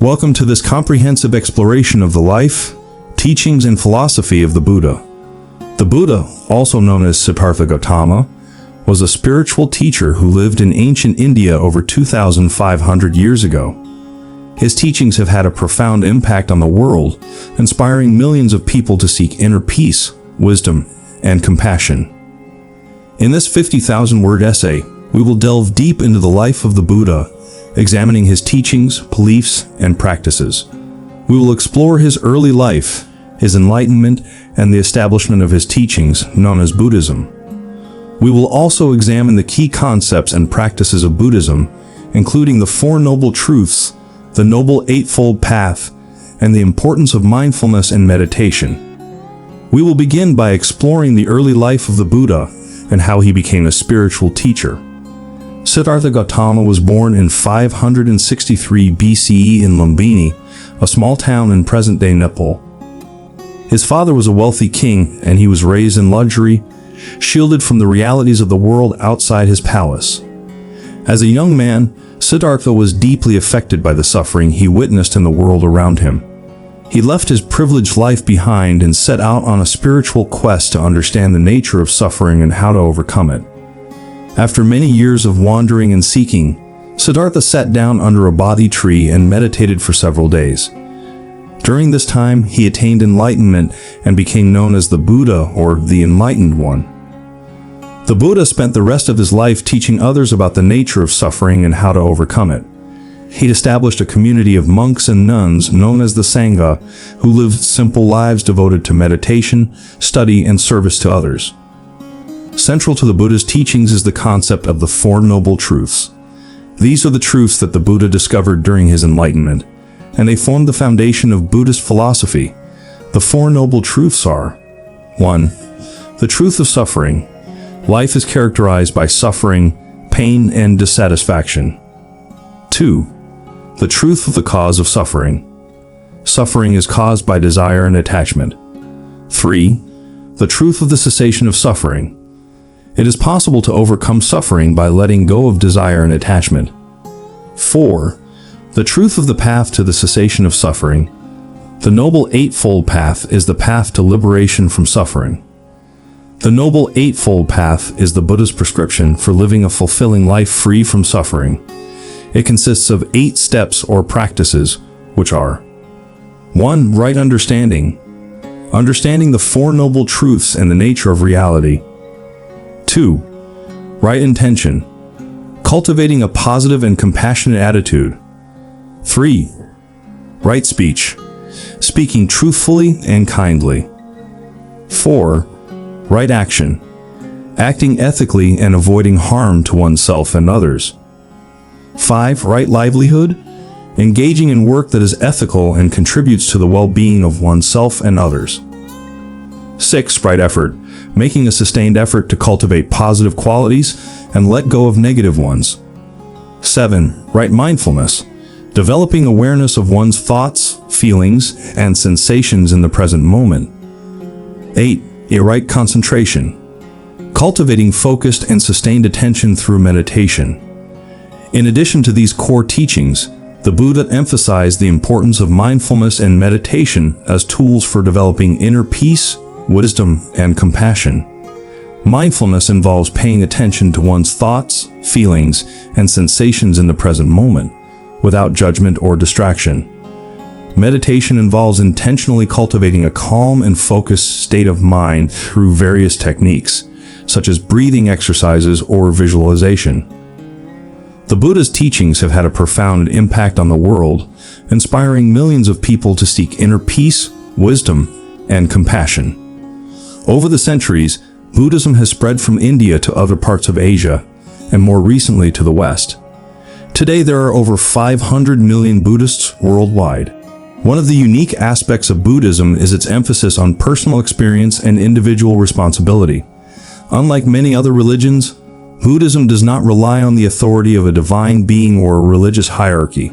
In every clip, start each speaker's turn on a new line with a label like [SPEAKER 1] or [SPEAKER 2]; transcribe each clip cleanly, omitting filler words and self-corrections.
[SPEAKER 1] Welcome to this comprehensive exploration of the life, teachings, and philosophy of the Buddha. The Buddha, also known as Siddhartha Gautama, was a spiritual teacher who lived in ancient India over 2,500 years ago. His teachings have had a profound impact on the world, inspiring millions of people to seek inner peace, wisdom, and compassion. In this 50,000-word essay, we will delve deep into the life of the Buddha, examining his teachings, beliefs, and practices. We will explore his early life, his enlightenment, and the establishment of his teachings, known as Buddhism. We will also examine the key concepts and practices of Buddhism, including the Four Noble Truths, the Noble Eightfold Path, and the importance of mindfulness and meditation. We will begin by exploring the early life of the Buddha and how he became a spiritual teacher. Siddhartha Gautama was born in 563 BCE in Lumbini, a small town in present-day Nepal. His father was a wealthy king, and he was raised in luxury, shielded from the realities of the world outside his palace. As a young man, Siddhartha was deeply affected by the suffering he witnessed in the world around him. He left his privileged life behind and set out on a spiritual quest to understand the nature of suffering and how to overcome it. After many years of wandering and seeking, Siddhartha sat down under a bodhi tree and meditated for several days. During this time, he attained enlightenment and became known as the Buddha, or the Enlightened One. The Buddha spent the rest of his life teaching others about the nature of suffering and how to overcome it. He'd established a community of monks and nuns known as the Sangha, who lived simple lives devoted to meditation, study, and service to others. Central to the Buddha's teachings is the concept of the Four Noble Truths. These are the truths that the Buddha discovered during his enlightenment, and they form the foundation of Buddhist philosophy. The Four Noble Truths are: 1. The truth of suffering. Life is characterized by suffering, pain, and dissatisfaction. 2. The truth of the cause of suffering. Suffering is caused by desire and attachment. 3. The truth of the cessation of suffering. It is possible to overcome suffering by letting go of desire and attachment. 4. The truth of the path to the cessation of suffering. The Noble Eightfold Path is the path to liberation from suffering. The Noble Eightfold Path is the Buddha's prescription for living a fulfilling life free from suffering. It consists of 8 steps or practices, which are: 1. Right understanding. Understanding the Four Noble Truths and the nature of reality. 2. Right intention. Cultivating a positive and compassionate attitude. 3. Right speech. Speaking truthfully and kindly. 4. Right action. Acting ethically and avoiding harm to oneself and others. 5. Right livelihood. Engaging in work that is ethical and contributes to the well-being of oneself and others. 6. Right effort. Making a sustained effort to cultivate positive qualities and let go of negative ones. 7. Right mindfulness. Developing awareness of one's thoughts, feelings, and sensations in the present moment. 8. A right concentration. Cultivating focused and sustained attention through meditation. In addition to these core teachings, the Buddha emphasized the importance of mindfulness and meditation as tools for developing inner peace, wisdom, and compassion. Mindfulness involves paying attention to one's thoughts, feelings, and sensations in the present moment, without judgment or distraction. Meditation involves intentionally cultivating a calm and focused state of mind through various techniques, such as breathing exercises or visualization. The Buddha's teachings have had a profound impact on the world, inspiring millions of people to seek inner peace, wisdom, and compassion. Over the centuries, Buddhism has spread from India to other parts of Asia, and more recently to the West. Today there are over 500 million Buddhists worldwide. One of the unique aspects of Buddhism is its emphasis on personal experience and individual responsibility. Unlike many other religions, Buddhism does not rely on the authority of a divine being or a religious hierarchy.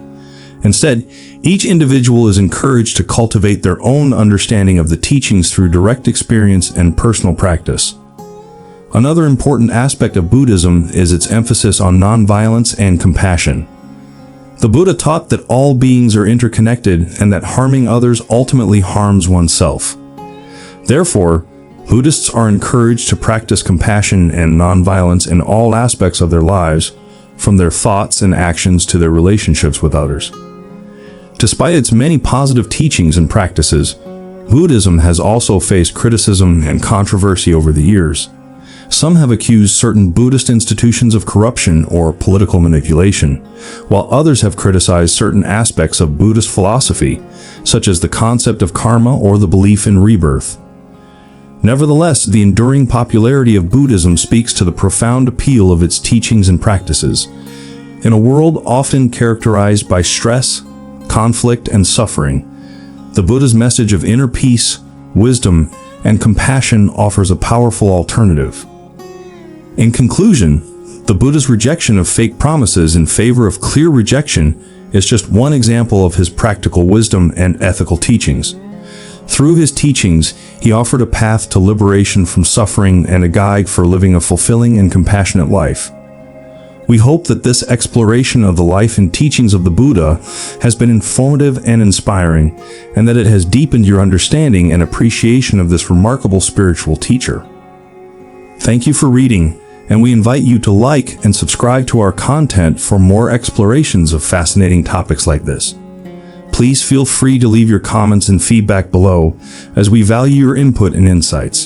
[SPEAKER 1] Instead, each individual is encouraged to cultivate their own understanding of the teachings through direct experience and personal practice. Another important aspect of Buddhism is its emphasis on nonviolence and compassion. The Buddha taught that all beings are interconnected and that harming others ultimately harms oneself. Therefore, Buddhists are encouraged to practice compassion and nonviolence in all aspects of their lives, from their thoughts and actions to their relationships with others. Despite its many positive teachings and practices, Buddhism has also faced criticism and controversy over the years. Some have accused certain Buddhist institutions of corruption or political manipulation, while others have criticized certain aspects of Buddhist philosophy, such as the concept of karma or the belief in rebirth. Nevertheless, the enduring popularity of Buddhism speaks to the profound appeal of its teachings and practices. In a world often characterized by stress, conflict, and suffering, the Buddha's message of inner peace, wisdom, and compassion offers a powerful alternative. In conclusion, the Buddha's rejection of fake promises in favor of clear rejection is just one example of his practical wisdom and ethical teachings. Through his teachings, he offered a path to liberation from suffering and a guide for living a fulfilling and compassionate life. We hope that this exploration of the life and teachings of the Buddha has been informative and inspiring, and that it has deepened your understanding and appreciation of this remarkable spiritual teacher. Thank you for reading, and we invite you to like and subscribe to our content for more explorations of fascinating topics like this. Please feel free to leave your comments and feedback below, as we value your input and insights.